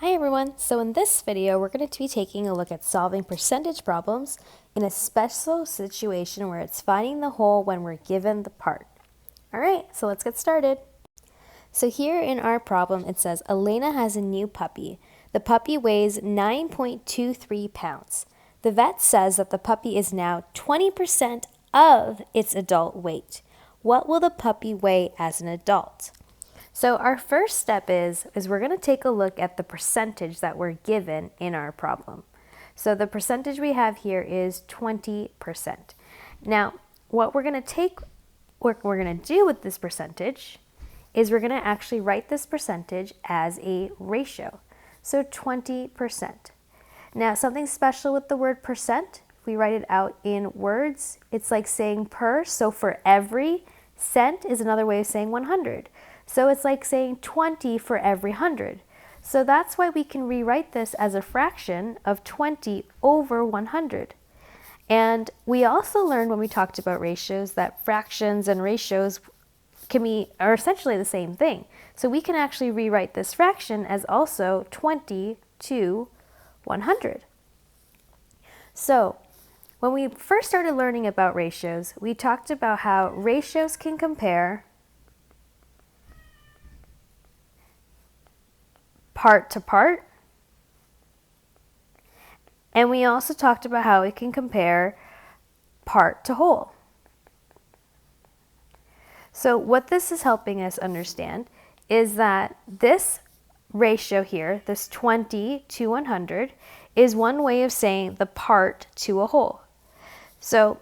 Hi everyone, so in this video we're going to be taking a look at solving percentage problems in a special situation where it's finding the whole when we're given the part. Alright, so let's get started. So here in our problem it says Elena has a new puppy. The puppy weighs 9.23 pounds. The vet says that the puppy is now 20% of its adult weight. What will the puppy weigh as an adult? So our first step is we're going to take a look at the percentage that we're given in our problem. So the percentage we have here is 20%. Now, what we're going to do with this percentage is we're going to actually write this percentage as a ratio. So 20%. Now, something special with the word percent, if we write it out in words, it's like saying per. So for every cent is another way of saying 100. So it's like saying 20 for every 100. So that's why we can rewrite this as a fraction of 20 over 100. And we also learned when we talked about ratios that fractions and ratios are essentially the same thing. So we can actually rewrite this fraction as also 20 to 100. So when we first started learning about ratios, we talked about how ratios can compare part to part, and we also talked about how it can compare part to whole. So what this is helping us understand is that this ratio here, this 20 to 100, is one way of saying the part to a whole. So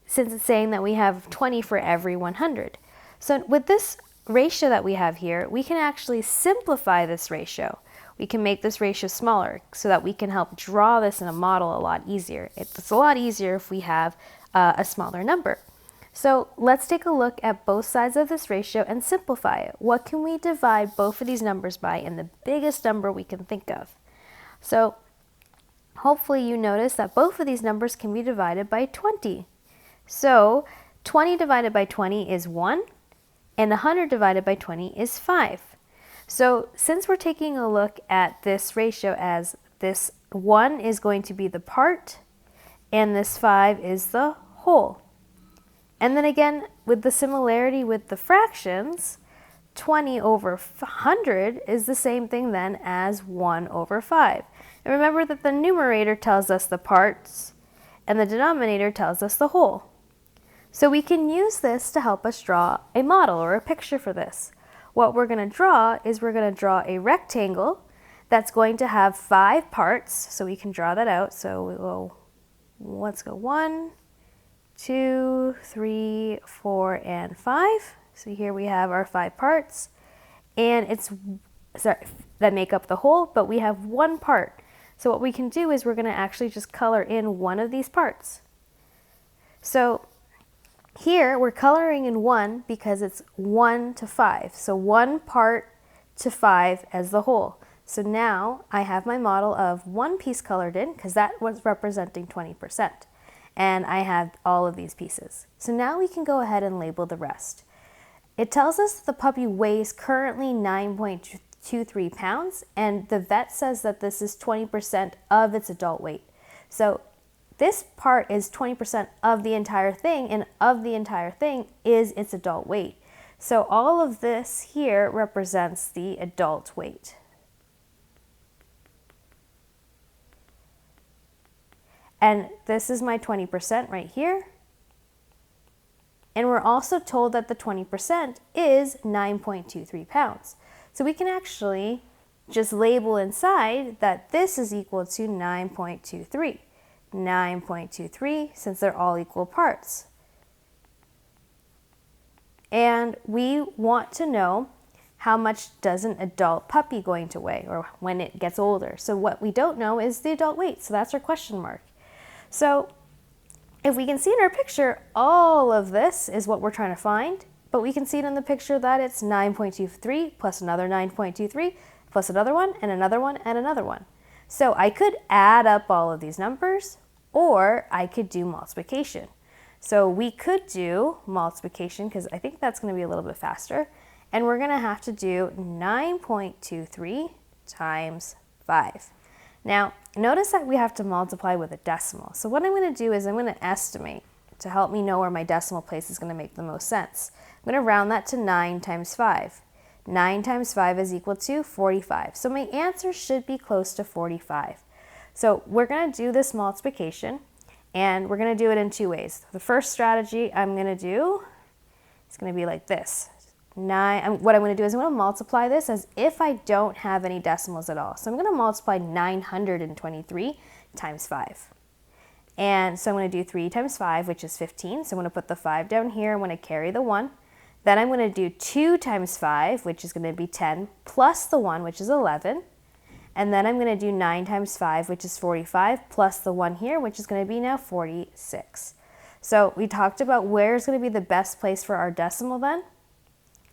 since it's saying that we have 20 for every 100. So with this ratio that we have here, we can actually simplify this ratio. We can make this ratio smaller so that we can help draw this in a model a lot easier. It's a lot easier if we have a smaller number. So let's take a look at both sides of this ratio and simplify it. What can we divide both of these numbers by in the biggest number we can think of? So hopefully you notice that both of these numbers can be divided by 20. So 20 divided by 20 is 1. And 100 divided by 20 is 5. So since we're taking a look at this ratio as this 1 is going to be the part and this 5 is the whole. And then again, with the similarity with the fractions, 20 over 100 is the same thing then as 1 over 5. And remember that the numerator tells us the parts and the denominator tells us the whole. So we can use this to help us draw a model or a picture for this. What we're going to draw is we're going to draw a rectangle that's going to have 5 parts. So we can draw that out. So let's go 1, 2, 3, 4, and 5. So here we have our 5 parts. And that make up the whole, but we have 1 part. So what we can do is we're going to actually just color in one of these parts. So here we're coloring in 1 because it's 1 to 5. So 1 part to 5 as the whole. So now I have my model of 1 piece colored in because that was representing 20%. And I have all of these pieces. So now we can go ahead and label the rest. It tells us that the puppy weighs currently 9.23 pounds and the vet says that this is 20% of its adult weight. So this part is 20% of the entire thing, and of the entire thing is its adult weight. So all of this here represents the adult weight. And this is my 20% right here. And we're also told that the 20% is 9.23 pounds. So we can actually just label inside that this is equal to 9.23. 9.23 since they're all equal parts. And we want to know how much does an adult puppy going to weigh or when it gets older. So what we don't know is the adult weight. So that's our question mark. So if we can see in our picture, all of this is what we're trying to find, but we can see it in the picture that it's 9.23 plus another 9.23 plus another one and another one and another one. So I could add up all of these numbers or I could do multiplication. So we could do multiplication because I think that's going to be a little bit faster. And we're going to have to do 9.23 times 5. Now, notice that we have to multiply with a decimal. So what I'm going to do is I'm going to estimate to help me know where my decimal place is going to make the most sense. I'm going to round that to 9 times 5. 9 times 5 is equal to 45. So my answer should be close to 45. So we're going to do this multiplication, and we're going to do it in two ways. The first strategy I'm going to do is going to be like this. What I'm going to do is I'm going to multiply this as if I don't have any decimals at all. So I'm going to multiply 923 times 5. And so I'm going to do 3 times 5, which is 15. So I'm going to put the 5 down here. I'm going to carry the 1. Then I'm going to do 2 times 5, which is going to be 10, plus the 1, which is 11. And then I'm going to do 9 times 5, which is 45, plus the 1 here, which is going to be now 46. So we talked about where's going to be the best place for our decimal then.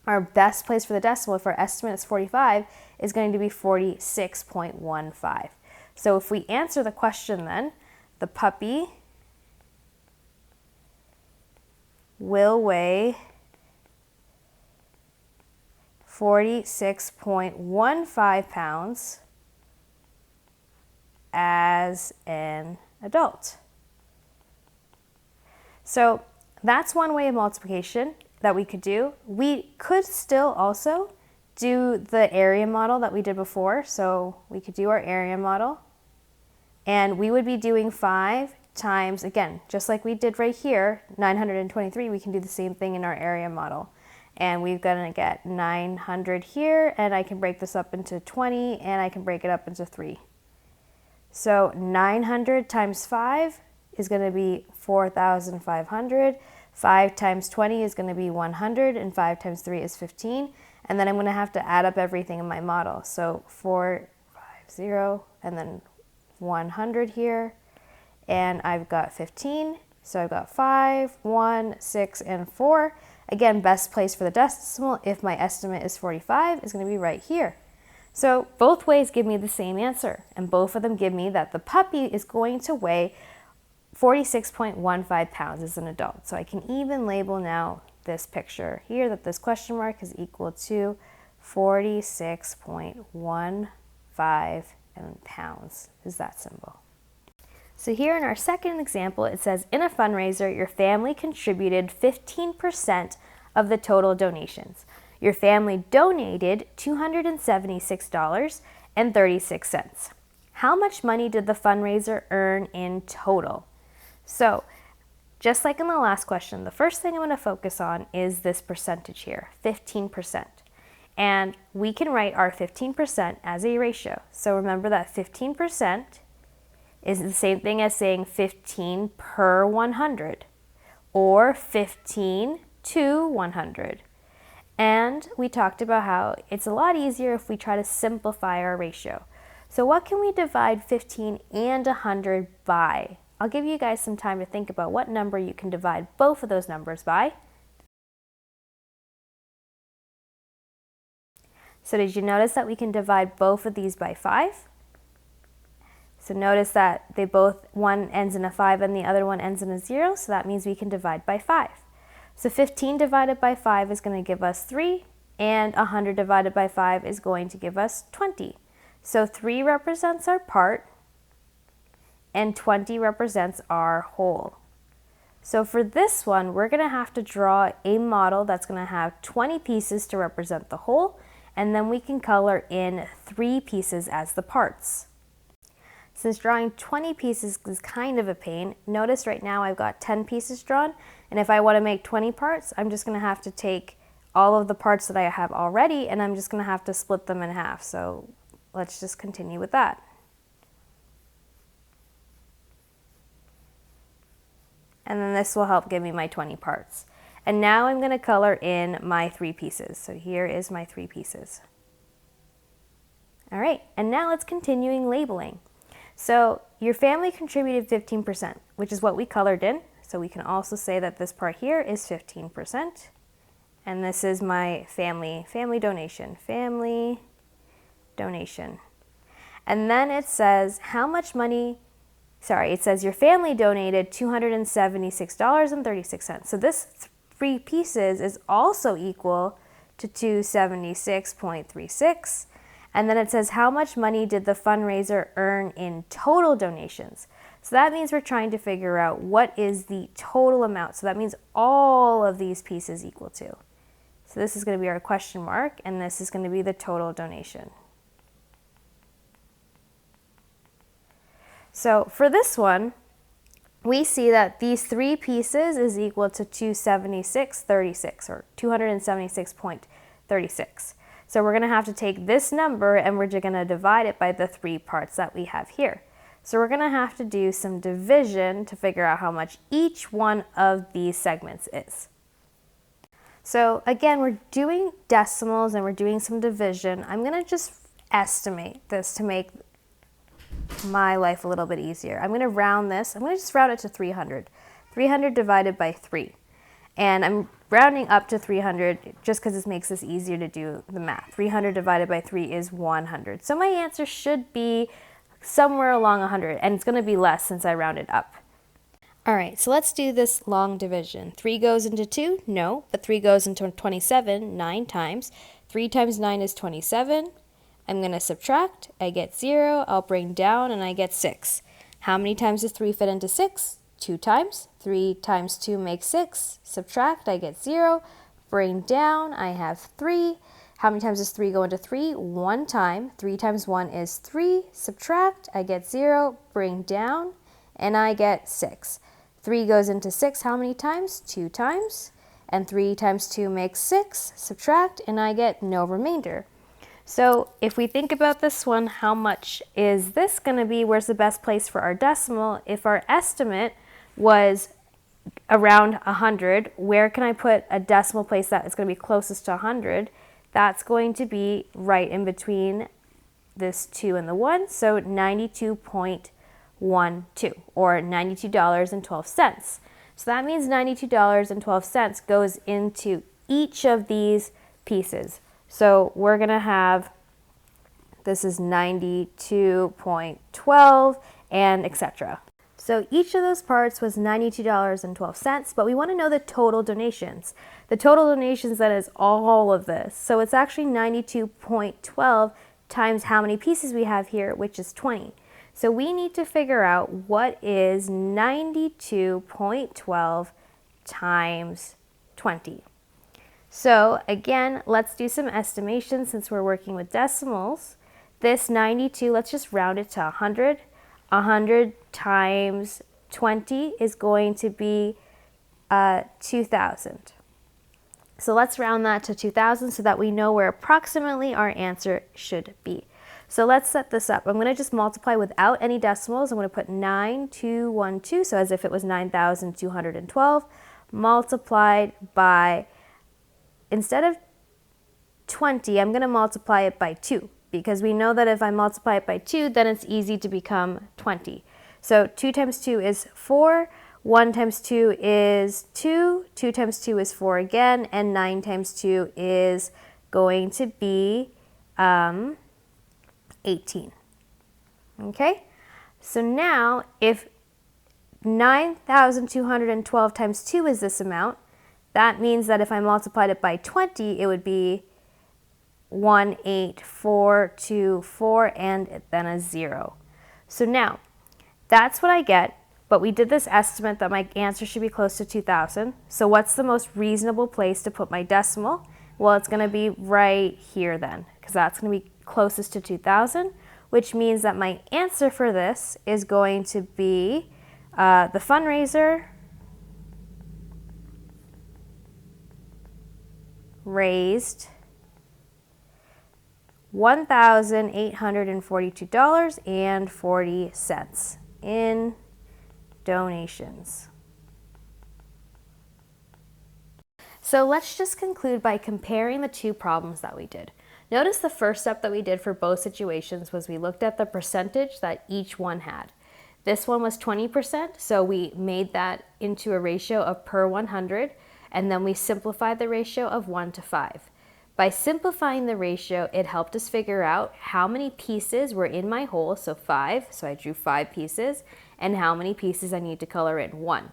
Our best place for the decimal, if our estimate is 45, is going to be 46.15. So if we answer the question then, the puppy will weigh 46.15 pounds as an adult. So that's one way of multiplication that we could do. We could still also do the area model that we did before. So we could do our area model, and we would be doing 5 times, again, just like we did right here, 923, we can do the same thing in our area model. And we're going to get 900 here, and I can break this up into 20, and I can break it up into 3. So 900 times 5 is going to be 4,500. 5 times 20 is going to be 100, and 5 times 3 is 15. And then I'm going to have to add up everything in my model. So 450, and then 100 here, and I've got 15. So I've got 5, 1, 6, and 4. Again, best place for the decimal, if my estimate is 45, is going to be right here. So both ways give me the same answer, and both of them give me that the puppy is going to weigh 46.15 pounds as an adult. So I can even label now this picture here that this question mark is equal to 46.15 pounds is that symbol. So here in our second example, it says, in a fundraiser, your family contributed 15% of the total donations. Your family donated $276.36. How much money did the fundraiser earn in total? So just like in the last question, the first thing I'm going to focus on is this percentage here, 15%. And we can write our 15% as a ratio. So remember that 15% is the same thing as saying 15 per 100 or 15 to 100. And we talked about how it's a lot easier if we try to simplify our ratio. So what can we divide 15 and 100 by? I'll give you guys some time to think about what number you can divide both of those numbers by. So did you notice that we can divide both of these by 5? So notice that they both, one ends in a 5 and the other one ends in a 0, so that means we can divide by 5. So 15 divided by 5 is going to give us 3, and 100 divided by 5 is going to give us 20. So 3 represents our part, and 20 represents our whole. So for this one, we're going to have to draw a model that's going to have 20 pieces to represent the whole, and then we can color in 3 pieces as the parts. Since drawing 20 pieces is kind of a pain, notice right now I've got 10 pieces drawn, and if I want to make 20 parts, I'm just going to have to take all of the parts that I have already, and I'm just going to have to split them in half. So let's just continue with that. And then this will help give me my 20 parts. And now I'm going to color in my 3 pieces. So here is my 3 pieces. All right, and now let's continuing labeling. So your family contributed 15%, which is what we colored in. So we can also say that this part here is 15%. And this is my family donation. And then it says how much money, it says your family donated $276.36. So this 3 pieces is also equal to 276.36. And then it says, how much money did the fundraiser earn in total donations? So that means we're trying to figure out what is the total amount. So that means all of these pieces equal to. So this is going to be our question mark, and this is going to be the total donation. So for this one, we see that these three pieces is equal to 276.36 or 276.36. So we're going to have to take this number and we're just going to divide it by the three parts that we have here. So we're going to have to do some division to figure out how much each one of these segments is. So again, we're doing decimals and we're doing some division. I'm going to just estimate this to make my life a little bit easier. I'm going to round this. I'm going to just round it to 300. 300 divided by 3. And I'm rounding up to 300 just because this makes this easier to do the math. 300 divided by 3 is 100. So my answer should be somewhere along 100, and it's going to be less since I rounded up. All right, so let's do this long division. 3 goes into 2? No, but 3 goes into 27 9 times. 3 times 9 is 27. I'm going to subtract. I get 0. I'll bring down, and I get 6. How many times does 3 fit into 6? 2 times. 3 times 2 makes 6. Subtract. I get 0. Bring down. I have 3. How many times does 3 go into 3? 1 time. 3 times 1 is 3. Subtract. I get 0. Bring down, and I get 6. 3 goes into 6 how many times? 2 times. And 3 times 2 makes 6. Subtract, and I get no remainder. So if we think about this one, how much is this going to be? Where's the best place for our decimal? If our estimate was around 100, where can I put a decimal place that is going to be closest to 100? That's going to be right in between this 2 and the 1, so 92.12 or $92.12. So that means $92.12 goes into each of these pieces. So we're going to have, this is 92.12 and etc. So each of those parts was $92.12, but we want to know the total donations. The total donations, that is all of this. So it's actually 92.12 times how many pieces we have here, which is 20. So we need to figure out what is 92.12 times 20. So again, let's do some estimation since we're working with decimals. This 92, let's just round it to 100. 100 times 20 is going to be 2,000. So let's round that to 2,000 so that we know where approximately our answer should be. So let's set this up. I'm going to just multiply without any decimals. I'm going to put 9212, so as if it was 9,212, multiplied by, instead of 20, I'm going to multiply it by 2, because we know that if I multiply it by 2, then it's easy to become 20. So 2 times 2 is 4, 1 times 2 is 2, 2 times 2 is 4 again, and 9 times 2 is going to be 18. Okay? So now, if 9,212 times 2 is this amount, that means that if I multiplied it by 20, it would be 18424 and then a 0. So now, that's what I get, but we did this estimate that my answer should be close to 2,000. So what's the most reasonable place to put my decimal? Well, it's going to be right here then, because that's going to be closest to 2,000, which means that my answer for this is going to be the fundraiser raised $1,842.40 in donations. So let's just conclude by comparing the two problems that we did. Notice the first step that we did for both situations was we looked at the percentage that each one had. This one was 20%, so we made that into a ratio of per 100, and then we simplified the ratio of 1 to 5. By simplifying the ratio, it helped us figure out how many pieces were in my whole, so 5, so I drew 5 pieces, and how many pieces I need to color in, 1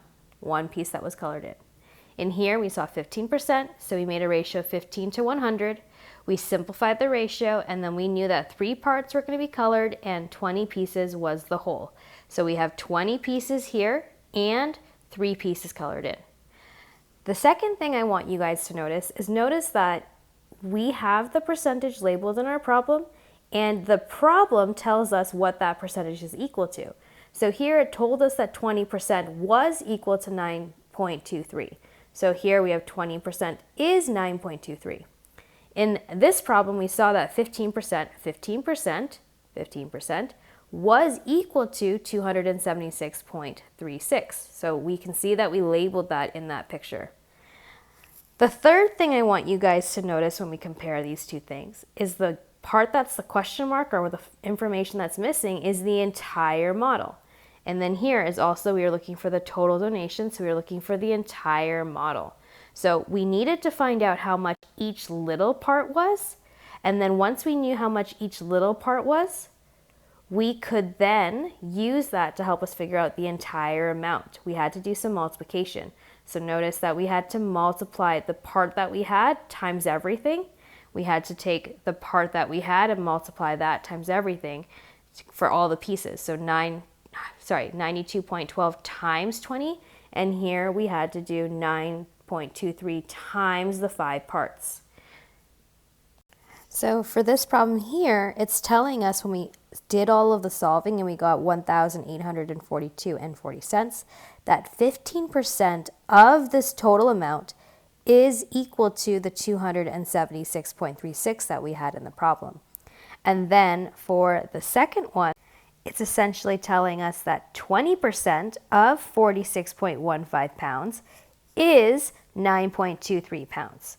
piece that was colored in. In here, we saw 15%, so we made a ratio of 15 to 100. We simplified the ratio, and then we knew that 3 parts were going to be colored and 20 pieces was the whole. So we have 20 pieces here and 3 pieces colored in. The second thing I want you guys to notice is that we have the percentage labeled in our problem, and the problem tells us what that percentage is equal to. So here it told us that 20% was equal to 9.23. So here we have 20% is 9.23. In this problem, we saw that 15% was equal to 276.36. So we can see that we labeled that in that picture. The third thing I want you guys to notice when we compare these two things is the part that's the question mark, or the information that's missing, is the entire model. And then here is also, we are looking for the total donation, so we are looking for the entire model. So we needed to find out how much each little part was, and then once we knew how much each little part was, we could then use that to help us figure out the entire amount. We had to do some multiplication. So notice that we had to multiply the part that we had times everything. We had to take the part that we had and multiply that times everything for all the pieces. So 92.12 times 20, and here we had to do 9.23 times the 5 parts. So for this problem here, it's telling us when we did all of the solving and we got 1,842.40 cents, that 15% of this total amount is equal to the 276.36 that we had in the problem. And then for the second one, it's essentially telling us that 20% of 46.15 pounds is 9.23 pounds.